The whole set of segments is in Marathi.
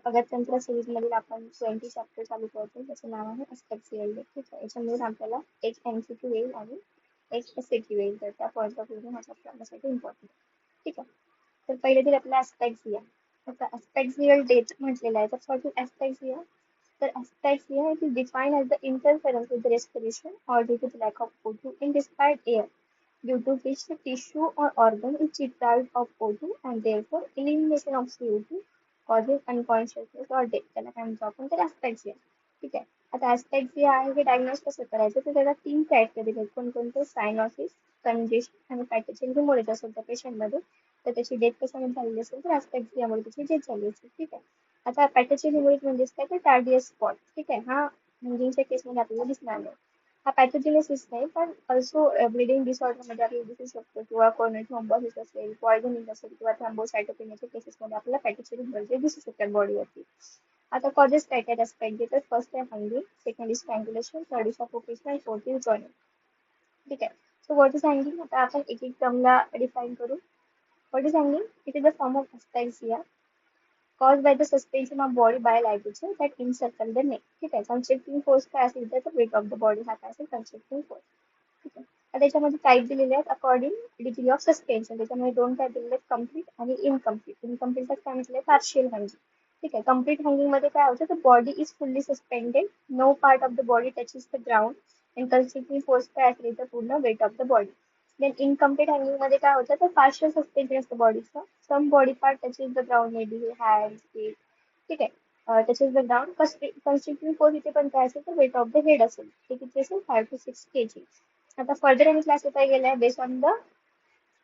अगत्यंत्र सिरीज मधील आपण 20 चॅप्टर चालू करतो. त्याचं नाव आहे अस्पेक्सियल डेट. ठीक आहे. याच्यामध्ये आपल्याला एक MCQ येईल आणि एक SAQ येईल. तर त्या पॉईंट ऑफ व्ह्यू हा चॅप्टर आपल्यासाठी इम्पॉर्टंट आहे. ठीक आहे. तर पहिले तर आपला अस्पेक्सिया. आता अस्पेक्सियल डेट म्हटलेला आहे. तर फॉर अस्पेक्सिया, तर asphyxia it is defined as the interference with the respiration or due to the lack of O2 in respired air, due to which the tissue or organ is deprived of O2 and therefore elimination of CO2 causes unconsciousness or death. त्याला काय म्हणतो आपण तर asphyxia. ठीक आहे. आता asphyxia आहे हे डायग्नोज कसं करायचं तर त्याला 3 क्रायटेरिया आहेत. कोणकोणते सायनोसिस, कंजेशन आणि पॅथोजेन मुळे असेल त्या पेशंटमध्ये तर त्याची डेथ कशामुळे झालेली असेल तर asphyxia मुळे त्याची डेथ झाली असेल. ठीक आहे. आता पॅथोजेन ह्युमरस म्हणजे काय तर कार्डियस स्पॉट. ठीक आहे. हा हंगिंगच्या केसमध्ये आपल्याला दिसणार नाही. हा पॅथोजेनेसिस नाही पण ऑल्सो ब्लिडिंग डिसऑर्डर मध्ये आपल्याला दिसू शकतो किंवा कोरोनरी थ्रोम्बोसिस असेल, पॉयझनिंग असेल किंवा थ्रोम्बोसायटोपेनियाच्या केसेसमध्ये आपल्याला पॅथोजेनिक बल्जे दिसू शकतात बॉडीवरती. आता कॉजेस काय काय असतात तर फर्स्ट आहे hanging, second is strangulation, third is suffocation आणि फोर्थ इज जॉइनिंग. ठीक आहे. सो व्हॉट इज हँगिंग आता आपण एक एक टर्मला डिफाईन करू. What is hanging? It is a form of asphyxia caused by the suspension of body by ligature that encircle the neck. ठीक आहे. Constricting force काय असेल तर weight of the body हा काय असेल constricting force. ठीक आहे. आता त्याच्यामध्ये टाईप दिलेले आहेत अकॉर्डिंग डिग्री ऑफ सस्पेन्शन. त्याच्यामध्ये दोन टाईप दिलेले आहेत कम्प्लीट आणि इनकम्प्लीट. इनकम्प्लीट काय म्हटलंय पार्शियल हँगिंग. ठीक आहे. कम्प्लीट हँगिंग मध्ये काय होतं तर body is fully suspended, no part of the body touches the ground and constricting force काय असेल तर पूर्ण weight of the body. Then incomplete hanging मध्ये काय होतं तर पार्शियल सस्पेन्शन असतं बॉडीचं. Some body part touches the ground, may be hand, feet. ठीक आहे. Touches the ground. Constricting force इथे पण काय असेल तर वेट ऑफ द हेड असेल. ते किती असेल 5 to 6 kg. आता फर्दर आणि क्लासिफाय केलाय based on the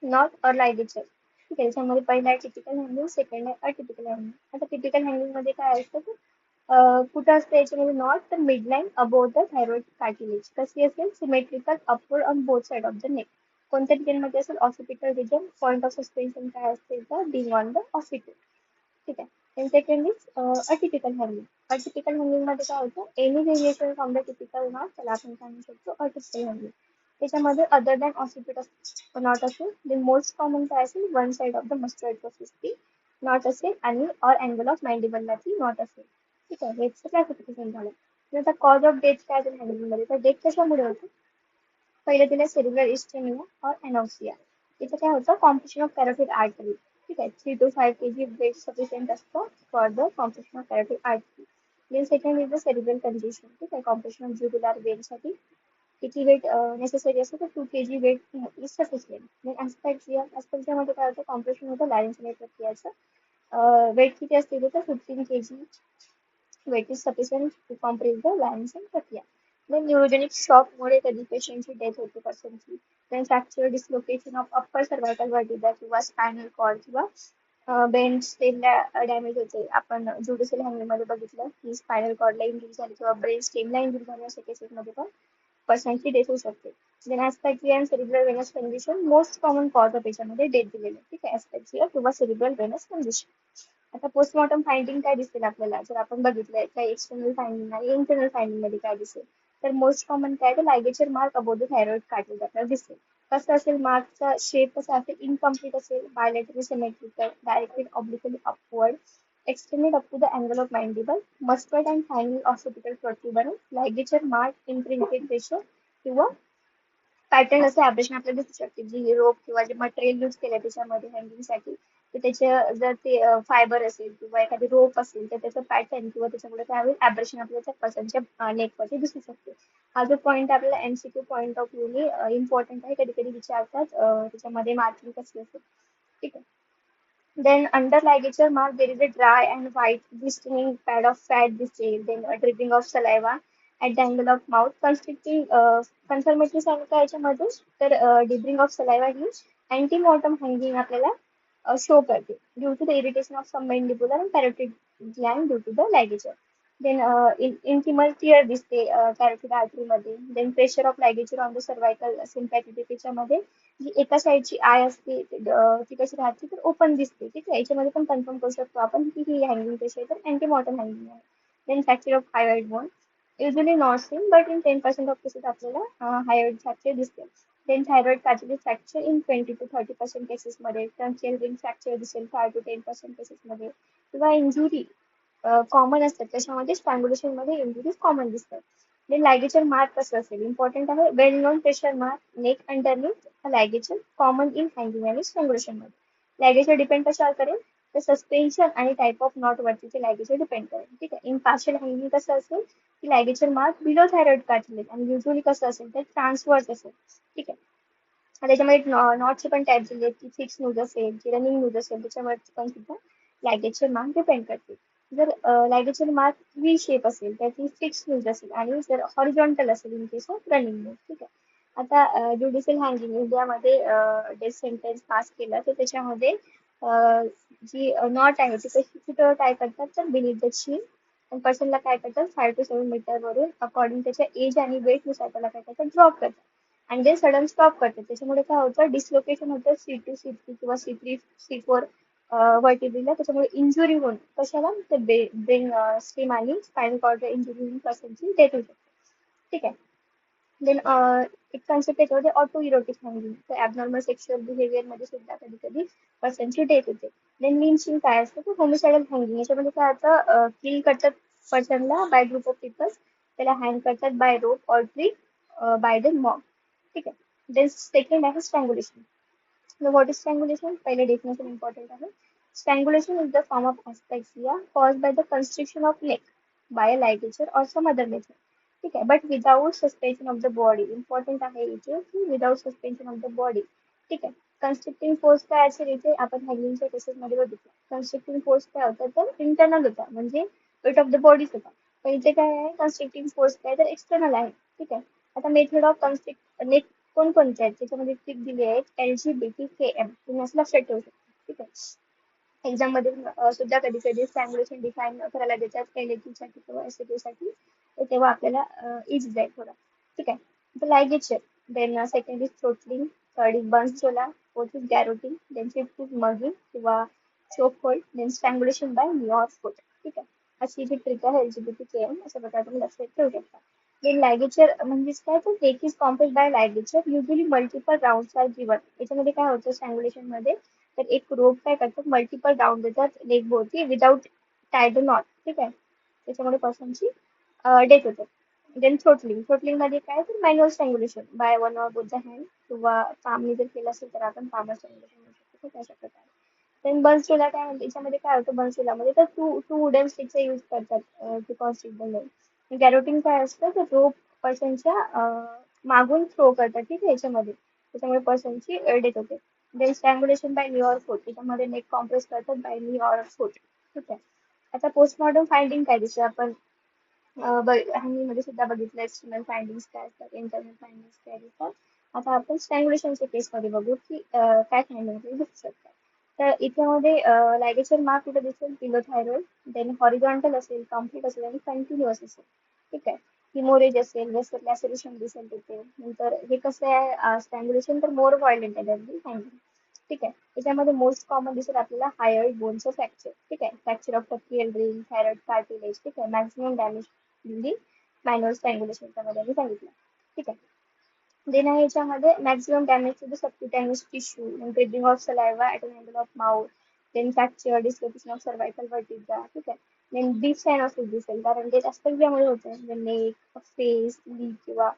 knot or ligature. ठीक आहे. त्याच्यामध्ये पहिला आहे टिपिकल हँगिंग, सेकंड आहे अटिपिकल हँगिंग. आता टिपिकल हँगिंग मध्ये काय असतं कुठं असतं याच्यामध्ये नॉट तर midline above the thyroid cartilage. कशी असेल symmetrical upward on both side of the neck. कोणत्या रिजन मध्ये असेल occipital region. Point of suspension काय असेल तर बिंग ऑन द ऑसिपिटल. ठीक आहे. Second is atypical hanging. Atypical hanging मध्ये काय होतं any variation from the typical not त्याला आपण सांगू शकतो अटिपिकल हँगिंग. त्याच्यामध्ये अदर दॅन ऑसिपिटल नॉट असेल देन मोस्ट कॉमन काय असेल one side of the mustard process ती नॉट असेल आणि ऑर अँगल ऑफ मॅन्डिबलला ती नॉट असेल. ठीक आहे. हेच क्लासिफिकेशन झालं. आता कॉज ऑफ डेथ काय असेल हँगिंग मध्ये तर डेथ कशामुळे होते पहिले दिलं सेरिब्रल इस्टेमिया और एनोक्सिया. इथं काय होतं कॉम्प्रेशन ऑफ कॅरोटिड आर्टरी. ठीक आहे. 3 to 5 kg वेट सफिशियंट असतं for the compression of carotid artery. Then second is the cerebral congestion. ठीक आहे. कॉम्प्रेशन ऑफ ज्युगुलार वेन साठी किती वेट नेसेसरी असतं तर 2 kg weight is sufficient. Then asphyxia मध्ये काय होतं कॉम्प्रेशन होतं लॅरिन्जियल प्रक्रियाचं. वेट किती असते तर 15 kg weight is sufficient to compress the laryngeal प्रक्रिया. देन न्यूरोजेनिक शॉक मुळे कधी पेशंटची डेथ होते पर्सनची. Then fracture dislocation of upper cervical vertebra किंवा स्पायनल कॉर्ड किंवा बेन स्टेमला डॅमेज होते. आपण ज्युडिशियल हँगिंग मध्ये बघितलं की स्पायनल कॉर्डला इंजुरी झाली किंवा ब्रेन स्टेमला इंजुरी झाली अशा केसेसमध्ये पण पर्सनची डेथ होऊ शकते. देन ऍस्पेक्सिया अँड सेरिब्रल वेनस condition most common cause of याच्यामध्ये डेथ दिलेले. ठीक आहे. ऍस्पेक्सिया किंवा सेरिब्रल वेनस कंडिशन. आता पोस्टमॉर्टम फाइंडिंग काय दिसेल आपल्याला जर आपण बघितलंय काय एक्सटर्नल फाइंडिंग आणि इंटरनल फाइंडिंग मध्ये काय दिसेल तर मोस्ट कॉमन काय तर ligature mark above the thyroid cartilage आपल्याला दिसेल. कसं असेल मार्कचा शेप कसा असेल इनकम्प्लीट असेल, bilateral symmetrical, directed obliquely upward, extended up to the angle of mandible, mustard and finally occipital protuberance, ligature mark imprinted pressure किंवा पॅटर्न असं ॲब्रेशन आपल्याला दिसू शकते. जी रोप किंवा जे मटेरियल यूज केलं त्याच्यामध्ये हँगिंग साठी तर त्याचे जर ते फायबर असेल किंवा एखादी रोप असेल तर त्याचं पॅटर्न किंवा त्याच्यामुळे काय होईल ॲब्रेशन आपल्याला त्या पर्सनच्या नेकवरती दिसू शकते. हा जो पॉईंट आपल्याला MCQ पॉईंट ऑफ व्ह्यूने इम्पॉर्टंट आहे. कधी कधी विचारतात त्याच्यामध्ये मार्किंग कशी असेल. ठीक आहे. Then under ligature mark there is a dry and white glistening pad of fat disease, then a dripping of saliva at the angle of mouth, constricting confirmatory sign काय याच्यामध्ये तर dripping of saliva he antemortem hanging आपल्याला शो करते due to the irritation of some mandibular and parotid gland due to the ligature. Then intimal tear दिसते carotid artery मध्ये. Then pressure of ligature on the cervical sympathetic त्याच्यामध्ये जी एका साईडची आय असते ती कशी राहते तर ओपन दिसते. ठीक आहे. याच्यामध्ये पण कन्फर्म करू शकतो आपण की ही हँगिंग कशी आहे तर अँटीमॉर्टम हँगिंग आहे. Then fracture of hyoid bone usually not seen but in 10% of cases आपल्याला हायराइड फ्रॅक्चर दिसते. Then thyroid cartilage fracture in 20 to 30% केसेसमध्ये. ट्रंचियल रिंग फ्रॅक्चर दिसेल 5 to 10% केसेसमध्ये किंवा इंजुरी कॉमन असतात त्याच्यामध्ये स्ट्रँग्युलेशन मध्ये इंजुरीज कॉमन दिसतात. म्हणजे लायगेचर मार्क कसं असेल इम्पॉर्टंट आहे. Well known pressure mark neck underneath ligature common in hanging आणि स्ट्रँग्युलेशन मध्ये. लायगेचर डिपेंड कशावर करेल तर सस्पेन्शन आणि टाइप ऑफ नॉट वरती ते लायगेचर डिपेंड करेल. ठीक आहे. इन पार्शियल हँगिंग कसं असेल की लायगेचर मार्क बिलो थायरॉइड कार्टिलेज आणि युजली कसं असेल तर ट्रान्सवर्स असेल. ठीक आहे. आणि त्याच्यामध्ये नॉटचे पण टाईप दिले की फिक्स न्यूज असेल की रनिंग न्यूज असेल त्याच्यावरती पण सुद्धा लायगेचर मार्क डिपेंड करते. जर लायगेचर मार्क व्ही शेप असेल तर ती फिक्स न्यूज असेल आणि जर हॉरिझॉन्टल असेल in case of running news. ठीक आहे. आता ज्युडिशियल हँगिंग इंडियामध्ये डेथ सेंटेन्स पास केलं तर त्याच्यामध्ये जी नॉट आहे ती कशी कुठं काय करतात तर बिलीट द चीन पर्सनला काय करतात 5 to 7 मीटर वरून अकॉर्डिंग त्याच्या एज आणि वेट नुसार त्याला काय करतात ड्रॉप करतात आणि ते सडन स्टॉप करतात. त्याच्यामुळे काय होतं डिसलोकेशन होतं C2 C3 किंवा C3 C4 वर्टिब्रिला. त्याच्यामुळे इंजुरी होऊन कशाला तर ब्रेन स्टेम आणि स्पायनल कॉर्ड इंजुरी होऊन पर्सनची डेथ होऊ शकते. ठीक आहे. देन एक कन्सेप्ट त्याच्यामध्ये ऑटो इरोटिक हँगिंग तर ॲबनॉर्मल सेक्शुअल बिहेवियर मध्ये सुद्धा कधी कधी पर्सनची डेथ होते. देन लिंचिंग काय असतं तर होमिसायडल हँगिंग याच्यामध्ये काय होतं किल करतात पर्सनला बाय ग्रुप ऑफ पीपल्स त्याला हँग करतात by rope or tree by the mob. ठीक आहे. देन सेकंड आहे स्ट्रँग्युलेशन. The what is strangulation? पहिले definition important आहे. Strangulation is the form of asphyxia caused by the constriction of neck by a ligature or some other method. ठीक आहे. But without suspension of the body. Important आहे इथे की without suspension of the body. ठीक आहे. कन्स्ट्रिक्टिंग फोर्स काय असेल इथे आपण हॅगिंगच्या केसेस मध्ये बघितलं. कन्स्ट्रिक्टिंग फोर्स काय होता तर इंटरनल होता म्हणजे वेट ऑफ द बॉडीच होता. पण इथे काय आहे कन्स्ट्रिक्टिंग फोर्स काय तर एक्सटर्नल आहे. ठीक आहे. आता मेथड ऑफ कन्स्ट्रिक्ट कोणकोणते आहेत त्याच्यामध्ये टिक दिली आहेत LGBTKM तुम्ही असं लक्षात ठेवू शकता. ठीक आहे. एक्झाम मध्ये सुद्धा कधी कधी स्ट्रँग्युलेशन डिफाईन करायला देतात LAT साठी किंवा SAT साठी तर तेव्हा आपल्याला इझी जाईल थोडा. ठीक आहे. तर ligature then second is throttling third is bansdola fourth is garroting then fifth is mugging किंवा choke hold then strangulation by knee or foot. ठीक आहे. अशी जी ट्रिक आहे LGBTKM अशा प्रकारे तुम्ही लक्षात ठेवू शकता. then ligature म्हणजेच काय तर neck is compressed by ligature usually multiple rounds are given. याच्यामध्ये काय होतं स्ट्रँग्युलेशन मध्ये तर एक रोप काय करतात मल्टिपल राऊंड देतात नेक भोवती विदाउट टाय द नॉट. ठीक आहे. त्याच्यामुळे पर्सनची डेथ होते. देन थ्रोटलिंग मध्ये काय तर manual strangulation by one or both the hand किंवा पामनी जर केलं असेल तर आपण पामर स्ट्रँग्युलेशन म्हणू शकतो. ठीक आहे, अशा प्रकारे. देन बन्सोला काय म्हणते याच्यामध्ये काय होतं बन्सोलामध्ये तर टू टू वुडन स्टिकचा यूज करतात टू कॉन्स्ट्रिक्ट द नेक. गॅरोटिंग काय असतं तर रोप पर्सनच्या मागून थ्रो करतात. ठीक आहे याच्यामध्ये त्याच्यामुळे पर्सनची डेथ होते. Then strangulation by knee or फूट त्याच्यामध्ये नेक कॉम्प्रेस करतात बाय नी ऑर फूट. ठीक आहे. आता पोस्टमॉर्टम फाइंडिंग काय दिसतं आपण मध्ये सुद्धा बघितलं एक्सटर्नल फाइंडिंग्स काय असतात इंटरनल फाइंडिंग्स काय दिसतात. आता आपण स्ट्रँग्युलेशनच्या केसमध्ये बघू की काय फाइंडिंग दिसू शकतात. तर इथे लायगेचर मार्क कुठे दिसेल बिलो थायरॉइड देन हॉरिझॉन्टल असेल कम्प्लीट असेल आणि कंटिन्युअस असेल. ठीक आहे. हिमोरेज असेल वेस्टर लॅसरेशन दिसेल तिथे. नंतर हे कसं आहे स्ट्रँग्युलेशन तर मोर व्हायलेंट आहे फाइंडिंग. ठीक आहे. त्याच्यामध्ये मोस्ट कॉमन दिसेल आपल्याला हायर बोनचं फ्रॅक्चर. ठीक आहे. Fracture of tracheal ring thyroid cartilage. ठीक आहे. मॅक्सिमम डॅमेज इन मॅन्युअल स्ट्रँग्युलेशनच्या मध्ये मी सांगितलं. ठीक आहे. देन आहे याच्यामध्ये maximum damage to the subcutaneous tissue breathing of saliva at an angle of mouth then fracture dislocation of cervical vertebra. ठीक आहे. देन डीप सायनोसिस दिसेल कारण ते जास्त त्यामुळे होतं नेक फेस लीप किंवा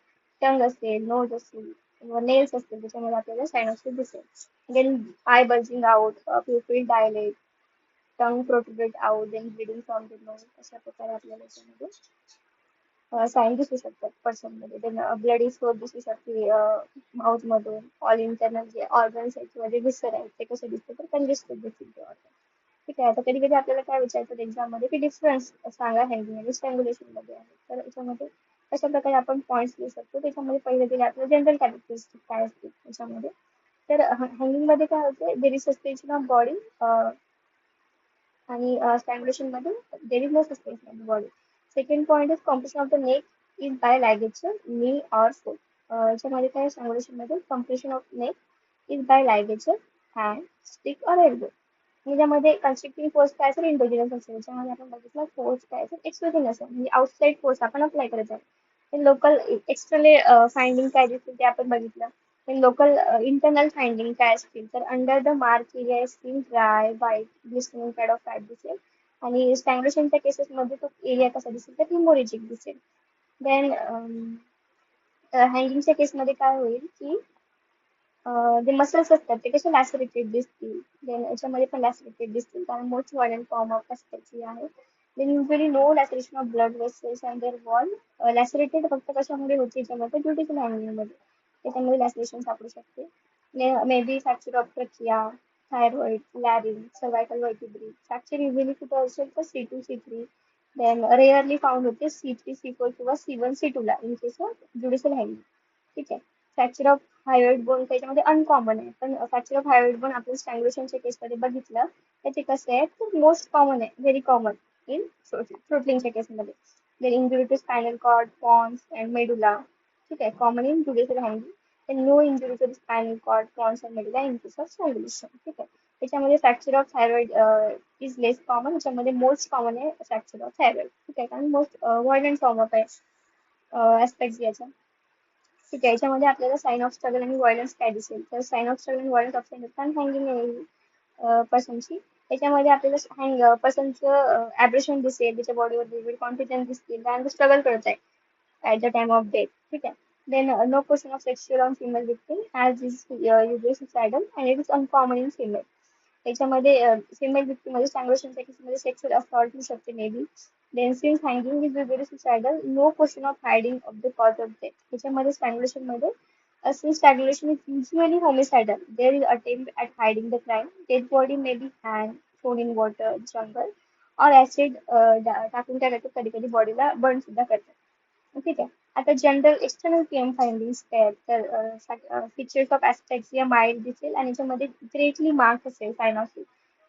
टंग असेल नोज असेल किंवा नेल्स असतील त्याच्यामध्ये आपल्याला सायनोसिस दिसेल. Then eye bulging out pupil dilate tongue protruded out then bleeding from the nose अशा प्रकारे आपल्याला याच्यामध्ये साईन दिसू शकतात पर्सनमध्ये. देन ब्लडी स्कोर दिसू शकते माउथ मधून ऑल इंटरनल जे ऑर्गन्स आहेत किंवा जे विसर आहेत ते कसे दिसते तर कंजेस्टेड दिसतील ते ऑर्गन. ठीक आहे. आता कधी कधी आपल्याला काय विचारतात एक्झाम मध्ये की डिफरन्स सांगा हँगिंग आणि स्ट्रँग्युलेशन मध्ये आहे तर याच्यामध्ये अशा प्रकारे आपण पॉईंट्स लिहू शकतो. त्याच्यामध्ये पहिले दिले आपल्याला जनरल कॅरेक्टरिस्टिक काय असते त्याच्यामध्ये. तर हँगिंग मध्ये काय होते there is suspension of body आणि स्ट्रँग्युलेशन मध्ये there is no suspension of the body. Second point is compression of the neck is by ligature knee or foot. याच्यामध्ये काय स्ट्रँग्युलेशन मध्ये compression of neck is by ligature hand stick or elbow. याच्यामध्ये कन्स्ट्रिक्टिंग फोर्स काय असेल इंडोजिनस असेल. याच्यामध्ये आपण बघितलं फोर्स काय असेल एक्सोजिनस असेल म्हणजे आउटसाइड फोर्स आपण अप्लाय करायचा आहे. लोकल एक्सटर्नल फाइंडिंग काय दिसतील ते आपण बघितलं. लोकल इंटरनल फाइंडिंग काय असतील तर under the mark area skin dry white glistening pad of fat दिसेल आणि स्ट्रँग्युलेशनच्या केसेसमध्ये तो एरिया कसा दिसेल तर हिमोरेजिक दिसेल. देन हँगिंगच्या केसमध्ये काय होईल की जे मसल्स असतात ते कसे लॅसरेटेड दिसतील. देन याच्यामध्ये पण लॅसरेटेड दिसतील कारण most violent form of asphyxia आहे. Then usually no laceration of blood vessels and their wall. Lacerated फक्त कशामुळे होते याच्यामध्ये ब्युटिफुल हँगिंगमध्ये त्याच्यामध्ये लॅसरेशन सापडू शकते. May be fracture of trachea, thyroid, larynx, cervical vertebrae. Fracture usually कुठं असेल तर C2 C3. Then rarely found होते C3 C4 किंवा C1 C2 ला in case of judicial hanging. ठीक आहे. फ्रॅक्चर ऑफ हायवेट बोन त्याच्यामध्ये अनकॉमन आहे, पण फ्रॅक्चर ऑफ हायवेट बोन आपण स्ट्रँग्युलेशनच्या केसमध्ये बघितलं तर ते कसं आहे तर मोस्ट कॉमन आहे, व्हेरी कॉमन इन थ्रोटलिंगच्या केसमध्ये. Then injury to spinal cord, pons and medulla. ठीक आहे, common in judicial hanging. No injury to spinal cord, pons and medulla in case of strangulation. ठीक आहे. त्याच्यामध्ये fracture of thyroid is less common. त्याच्यामध्ये मोस्ट कॉमन आहे फ्रॅक्चर ऑफ थायरॉइड. ठीक आहे, कारण मोस्ट व्हायलेंट फॉर्म ऑफ आहे ऍस्पेक्ट याचा. ठीक आहे. याच्यामध्ये आपल्याला साइन ऑफ स्ट्रगल आणि व्हायलन्स काय दिसेल तर साइन ऑफ स्ट्रगल आणि व्हायलन्स ऑप्शन असतात हँगिंग पर्सनची. त्याच्यामध्ये आपल्याला हँग पर्सनचं ॲब्रेशन दिसेल, त्याच्या बॉडीवर वेगवेगळे कॉन्फिडन्स दिसतील कारण तो स्ट्रगल करत आहे at the time of death. ठीक आहे. Then no question of sexual on female victim as is usually suicidal and it is uncommon in female. त्याच्यामध्ये फिमेल विक्टिममध्ये स्ट्रँग्युलेशनच्या केसमध्ये सेक्शुअल असॉल्ट होऊ शकते may be. Then since hanging is very suicidal no question of hiding of the cause of death. त्याच्यामध्ये स्ट्रँग्युलेशनमध्ये since strangulation is usually homicidal, there is attempt at hiding the crime. Dead body may be hanged, thrown in water, jungle, or acid टाकून काय करतात कधी कधी बॉडीला बर्न सुद्धा करतात. ठीक आहे. आता जनरल एक्सटर्नल पीएम फाइंडिंग्स काय आहेत तर फीचर्स ऑफ ऍस्पेक्सिया माइल्ड दिसेल आणि याच्यामध्ये ग्रेटली मार्क असेल sign of.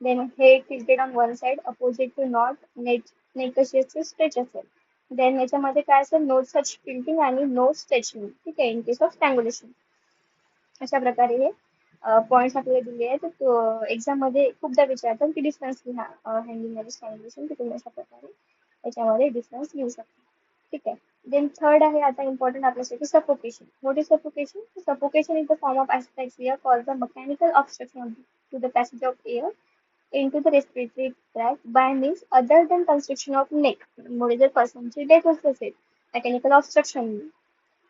Then head tilted on one side opposite to knot neck कशी असेल स्ट्रेच असेल. देन याच्यामध्ये काय असेल नो सच टिल्टिंग आणि नो स्ट्रेचिंग. ठीक आहे, इन केस ऑफ स्ट्रँग्युलेशन. अशा प्रकारे हे पॉईंट्स आपल्याला दिले आहेत. तर एक्झाम मध्ये खूपदा विचारतात की डिफरन्स लिहा हँगिंग आणि स्ट्रँग्युलेशन, की तुम्ही अशा प्रकारे याच्यामध्ये डिफरन्स लिहू शकता. ठीक आहे. देन थर्ड आहे आता इम्पॉर्टंट आपल्यासाठी suffocation. What is suffocation? Suffocation is the form of asphyxia called the mechanical obstruction to the passage of air into the respiratory tract by means other than constriction of neck. मुळे जर पर्सनची डेथ होत असेल मेकॅनिकल ऑब्स्ट्रक्शन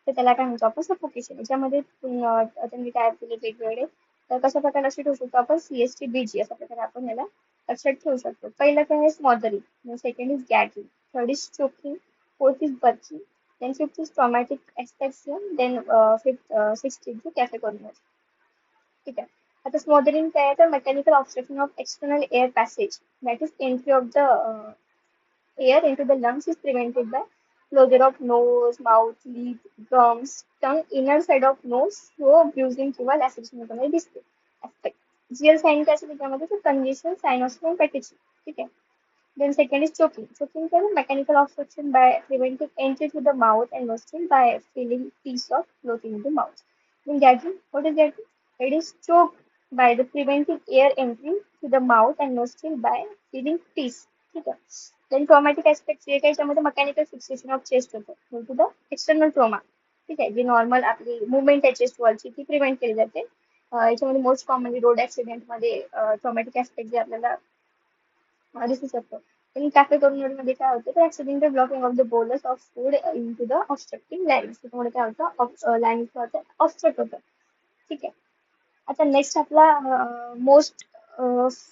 तर त्याला काय म्हणतो आपण सफोकेशन. याच्यामध्ये त्यांनी तयार केले वेगवेगळे. तर कशा प्रकारे लक्षात ठेवू शकतो आपण CST BG अशा प्रकारे आपण याला लक्षात ठेवू शकतो. पहिलं काय आहे smothering, second is gagging, third is choking, fourth is burking, then fifth is traumatic asphyxia, then sixth is cafe corner. ठीक आहे. आता स्मॉदरिंग काय आहे तर mechanical obstruction of external air passage that is entry of the air into the lungs is prevented by closure of nose, mouth, lip, gums, tongue, inner side of nose, so bruising किंवा laceration होताना दिसते. Aspect. GL sign काय असते त्याच्यामध्ये तर congestion, cyanosis and petechiae. ठीक आहे. Then second is choking. Choking काय mechanical obstruction by preventing entry to the mouth and nostril by filling piece of cloth in the mouth. Then gagging. What is gagging? It is choke by the preventing air entry to the mouth and nostril by filling piece. ठीक आहे. देन ट्रॉमॅटिक ऍस्पेक्ट जे काही याच्यामध्ये मेकॅनिकल फिक्सेशन ऑफ चेस्ट होतं due to the external trauma. ठीक आहे, जी नॉर्मल आपली मुवमेंट आहे चेस्ट वॉलची ती प्रिव्हेंट केली जाते. याच्यामध्ये मोस्ट कॉमनली रोड ऍक्सिडेंट मध्ये ट्रॉमॅटिक ऍस्पेक्ट जे आपल्याला दिसू शकतो. आणि कॅफे कॉर्नरमध्ये काय होतं तर accidental blocking of the bolus of food into the obstructing lines. त्याच्यामुळे काय होतं लाईन्स ऑब्स्ट्रक्ट होतं. ठीक आहे. आता नेक्स्ट आपला मोस्ट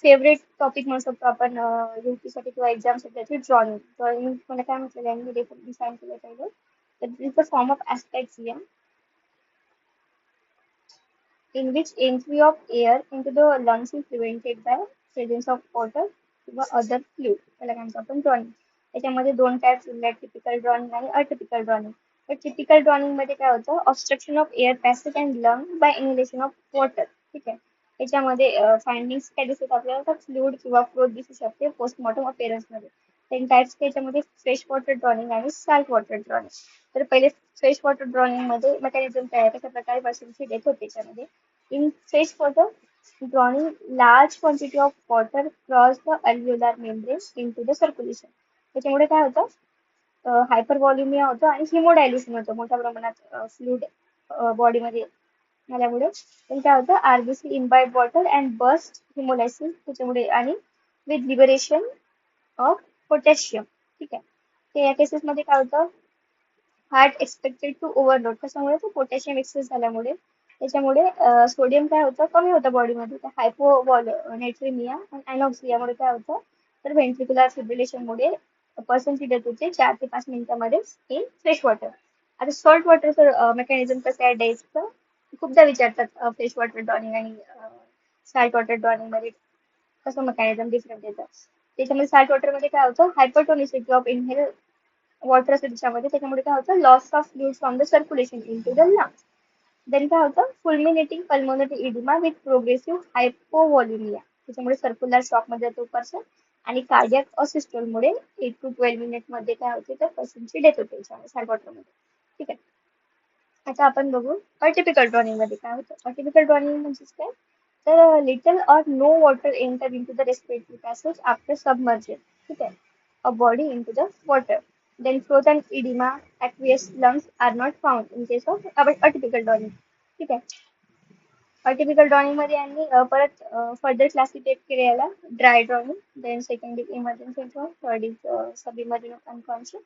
फेवरेट टॉपिक म्हणू शकतो आपण UP साठी किंवा एक्झाम साठी ड्रॉइंग. ड्रॉइंग मला काय म्हटलेलं आहे मी डिफाईन केलं पाहिजे तर is the form of asphyxia in which entry of air into the lungs is prevented by presence of water किंवा other fluid. त्याला काय म्हणतो आपण ड्रॉइंग. त्याच्यामध्ये दोन टाइप्स आहेत, टिपिकल ड्रॉइंग आणि अटिपिकल ड्रॉइंग. तर टिपिकल ड्रॉइंग मध्ये काय होतं obstruction of air passage and lung by inhalation of water. ठीक आहे. त्याच्यामध्ये फाइंडिंग्स काय दिसतात आपल्याला तर फ्लुइड किंवा फ्लोट दिसू शकते पोस्टमॉर्टम अपेअरन्स मध्ये. तीन टाइप्स त्याच्यामध्ये फ्रेश वॉटर ड्रॉइंग आणि साल्ट वॉटर ड्रॉइंग. तर पहिले फ्रेश वॉटर ड्रॉइंग मध्ये मेकॅनिझम काय आहे कशा प्रकारे पर्सनची डेथ होते त्याच्यामध्ये. In fresh water, drawing large quantity of water cross the alveolar membrane into the circulation. त्याच्यामुळे काय होतं हायपर व्हॉल्युमिया होतं आणि हिमोडायल्युशन होतं मोठ्या प्रमाणात फ्लुइड बॉडीमध्ये झाल्यामुळे. पण काय होतं RBC imbibe water and burst hemolysis त्याच्यामुळे आणि with liberation ऑफ पोटॅशियम. ठीक आहे. तर या केसेसमध्ये काय होतं, हार्ट एक्सपेक्टेड टू ओव्हरलोड. कशामुळे, तर पोटॅशियम एक्सेस झाल्यामुळे. त्याच्यामुळे सोडियम काय होतं, कमी होतं बॉडीमध्ये. तर हायपोव्हॉलेमिया आणि अनॉक्सियामुळे काय होतं, तर व्हेंट्रिक्युलर फिब्रिलेशनमुळे पर्सनची डेथ होते 4 ते 5 मिनिटांमध्ये इन फ्रेश वॉटर. आता सॉल्ट वॉटरचं मेकॅनिझम कसं आहे डेथचं, खूपदा विचारतात फ्रेश वॉटर ड्रॉनिंग आणि सॅल्ट वॉटर ड्रॉनिंग मध्ये कसं मेकॅनिझम डिफरंट येतं. त्याच्यामध्ये सॅल्ट वॉटर मध्ये काय होतं, हायपरटोनिसिटी ऑफ इनहेल वॉटर असतं त्याच्यामध्ये. त्याच्यामुळे काय होतं, loss of fluid from the circulation into the lungs. Then काय होतं, fulminating pulmonary edema with progressive hypovolemia. त्याच्यामुळे सर्क्युलर शॉक मध्ये जातो पर्सन आणि कार्डियक असिस्टोलमुळे 8 to 12 मिनिट मध्ये काय होते, तर पर्सनची डेथ होते सॅल्ट वॉटर मध्ये. ठीक आहे. आता आपण बघू अटिपिकल ड्रॉनिंग मध्ये काय होतं. अटिपिकल ड्रॉनिंग म्हणजे काय, तर little or no water enter into the respiratory passage after submersion. ठीक आहे. A body into the water. Then frozen edema, aqueous lungs are not found in case of atypical drowning. ठीक आहे. अटिपिकल ड्रॉनिंग मध्ये यांनी परत फर्दर क्लासिफाय केले याला dry drowning, then second is emergency drown, third is sub emergency unconscious,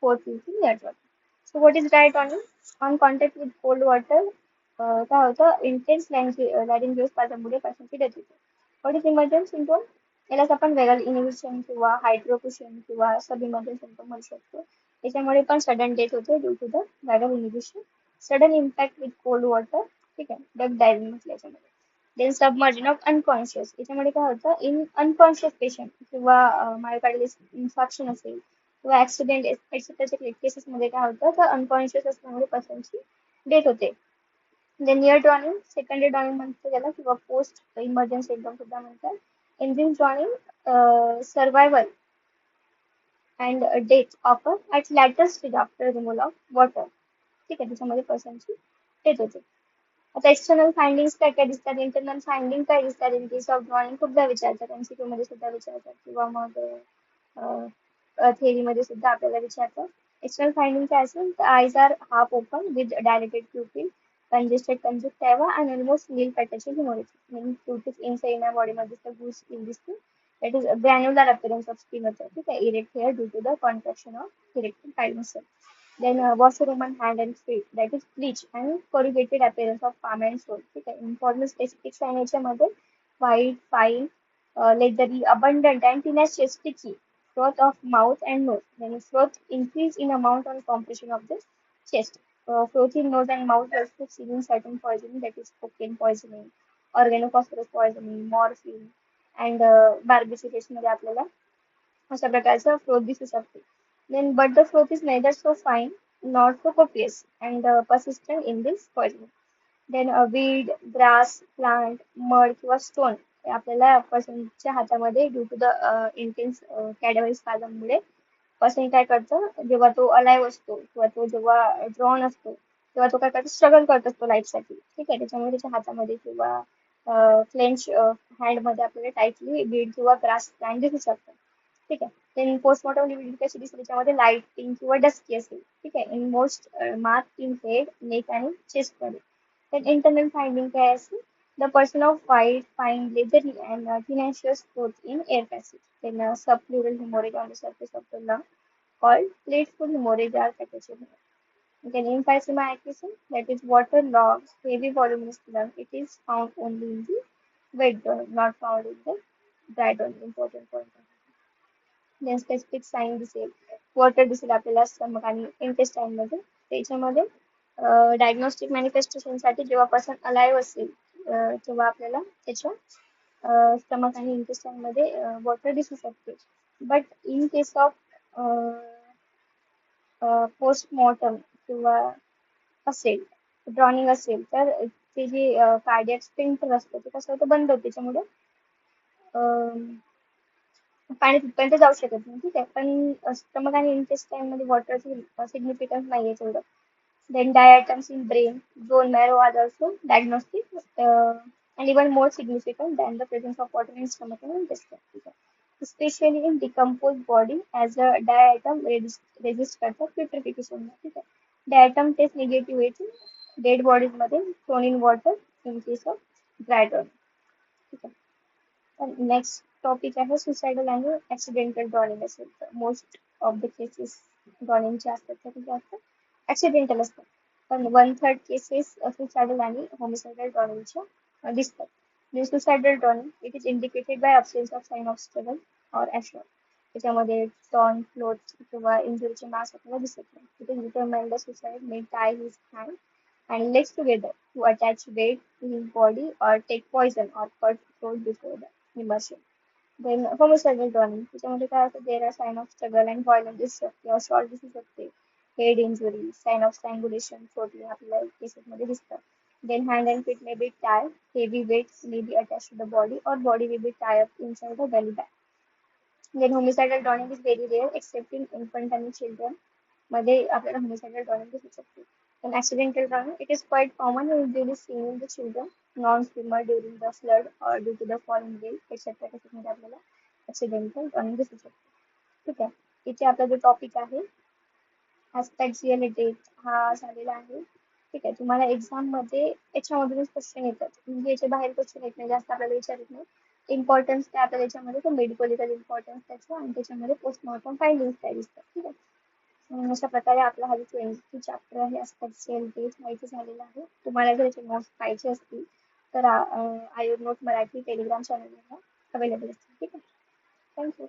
fourth is near drowning. So what is dry drowning, on contact with cold water काय होतं, इंटेन्स लॅरिंजिओस्पाझममुळे पेशंटची डेथ होते. व्हॉट इज इमर्जन्सी सिम्पटम, यालाच आपण वेगल इनिबिशन किंवा हायड्रोकुशन किंवा सब इमर्जन्सी सिम्पटम म्हणू शकतो. त्याच्यामुळे पण सडन डेथ होते due to the vagal inhibition, sudden impact with cold water. ठीक आहे. डग डायव्हिंग म्हटलं याच्यामध्ये. Then submersion of unconscious. याच्यामध्ये काय होतं, इन अनकॉन्शियस पेशंट किंवा मायोकार्डियल इन्फार्क्शन असेल किंवा ऍक्सिडेंट एक्सेट्राच्या केसेसमध्ये काय होतं, तर अनकॉन्शियस असल्यामुळे पर्सनची डेथ होते. Then near drowning, secondary drowning म्हणतो त्याला किंवा पोस्ट इमर्जन्सी एकदम सुद्धा म्हणतात. In this drowning survival and death offer at later stage after removal of water. ठीक आहे. त्याच्यामध्ये पर्सनची डेथ होते. आता एक्सटर्नल फाइंडिंग्स काय काय दिसतात, इंटरनल फाइंडिंग काय दिसतात इन केस ऑफ ड्रॉइंग, खूपदा विचारतात एमसीक्यू मध्ये सुद्धा विचारतात किंवा मग थेअरी मध्ये सुद्धा आपल्याला विचारतात. एक्सटर्नल फाइंडिंग काय असेल, तर eyes are half open with dilated pupil, congested conjunctiva आणि almost nil petechial haemorrhages. Mean pupil inside या बॉडीमध्ये तर गुड स्किन दिसते. That is granular appearance of skin होतं. ठीक आहे. Erect hair due to the contraction of erector कायमसल. Then washerwoman and hand and feet, that is bleach and corrugated appearance of palm and sole. ठीक आहे. Important specific sign याच्यामध्ये white, fine, leathery, abundant and tenacious sticky froth of mouth and nose. Then froth increase in amount on compression of the chest. Froth in nose and mouth also seen in certain poisoning, that is cocaine poisoning, organophosphorus poisoning, morphine and barbiturates मध्ये आपल्याला अशा प्रकारचा फ्लोथ दिसू शकतो. Then, but the float is neither so fine nor so copious and persistent in this poison. Then weed, grass, plant, mud किंवा stone हे आपल्याला पर्सनच्या हातामध्ये due to the intense cadaveric स्पाझममुळे पर्सन काय करतं, जेव्हा तो अलाइव्ह असतो किंवा तो जेव्हा ड्रॉन असतो तेव्हा तो काय करतो, स्ट्रगल करत असतो लाईफसाठी. ठीक आहे. त्याच्यामुळे त्याच्या हातामध्ये किंवा क्लेंच हँडमध्ये आपल्याला टाईटली वीड किंवा ग्रास प्लांट दिसू शकतात. ठीक आहे. देन पोस्टमॉर्टम लिव्हिंग कशी दिसते, त्याच्यामध्ये लाईट पिंक किंवा डस्की असेल. ठीक आहे. In most mark in head, neck आणि चेस्ट मध्ये. देन इंटरनल फाइंडिंग काय असेल, the person of white, fine, leathery and tenacious growth in air passage. Then subpleural haemorrhage on the surface of the lung called plateful hemorrhage or catecholamine. Then emphysema acquisum, that is waterlogged, heavy voluminous lung. It is found only in the wet zone, not found in the dry zone. Important point. Then specific sign दिसेल, वॉटर दिसेल आपल्याला स्टमक आणि इंटेस्टाईन मध्ये. त्याच्यामध्ये डायग्नोस्टिक मॅनिफेस्टेशन साठी जेव्हा पर्सन अलाइव्ह असेल तेव्हा आपल्याला त्याच्या स्टमक आणि इंटेस्टाईन मध्ये वॉटर दिसू शकते. But in case of postmortem किंवा असेल ड्रॉनिंग असेल तर ते जे कार्डियक स्पिंक्टर असतं ते कसं होतं, बंद होतं. त्याच्यामुळे पाणी तिथपर्यंत जाऊ शकत नाही. ठीक आहे. पण स्टमक आणि इंटेस्टाईन मध्ये वॉटरची सिग्निफिकन्स नाहीये तेवढं. Then diatoms in brain, bone marrow are also diagnostic and even more significant than the presence of water in stomach and intestine. ठीक आहे. Especially in decomposed body as a diatom resist करतात putrefaction ला. ठीक आहे. Diatom test negative येते dead bodies मध्ये thrown in water in case of dry drowning. ठीक आहे. नेक्स्ट टॉपिक आहे सुसायडल आणि ऍक्सिडेंटल ड्रॉनिंग असेल तर मोस्ट ऑफ द केसेस ड्रॉनिंगचे असतात त्या कुठे असतात ऍक्सिडेंटल असतात. पण 1/3 केसेस सुसायडल आणि होमिसायडल ड्रॉनिंगच्या दिसतात. म्हणजे suicidal drowning it is indicated by absence of sign of struggle or ashore. त्याच्यामध्ये टॉन क्लोथ किंवा इंजुरीचे मार्क्स आपल्याला दिसत नाही. It is determined the suicide may tie his hand and legs together to attach weight to his body or take poison or cut throat before the immersion. Then homicidal drowning त्याच्यामध्ये काय होतं there are sign of struggle and violent दिसू शकते और शॉर्ट दिसू शकते. Head injury sign of strangulation throttling आपल्याला केसेसमध्ये दिसतात. Then hand and feet may be tied, heavy weights may be attached to the body or body may be tied up inside the belly bag. Then homicidal drowning is very rare except in infant and children मध्ये आपल्याला homicidal drowning दिसू शकते. Then accidental drowning, it is quite common and usually seen in the children, non-swimmer during the flood or due to the falling whale, etc. त्याच्यामध्ये आपल्याला accidental drowning दिसू शकते. ठीक आहे. इथे आपला जो टॉपिक आहे ऍस्पेक्सियल डेट हा झालेला आहे. ठीक आहे. तुम्हाला एक्झाम मध्ये याच्यामधूनच क्वेश्चन येतात. म्हणजे याच्या बाहेर क्वेश्चन येत नाही, जास्त आपल्याला विचारत नाही. इम्पॉर्टन्स काय आपल्याला याच्यामध्ये तो मेडिकल इम्पॉर्टन्स त्याचं आणि त्याच्यामध्ये पोस्टमॉर्टम फायंडिंग्स काय दिसतात. ठीक आहे. अशा प्रकारे आपला हा जो 20 चॅप्टर आहे ऍस्पेक्सियल डेट माहिती झालेला आहे. तुम्हाला जर याचे नोट्स पाहिजे असतील तर आयुर नोट मराठी टेलिग्राम चॅनलवर अवेलेबल असतील. ठीक आहे. थँक्यू.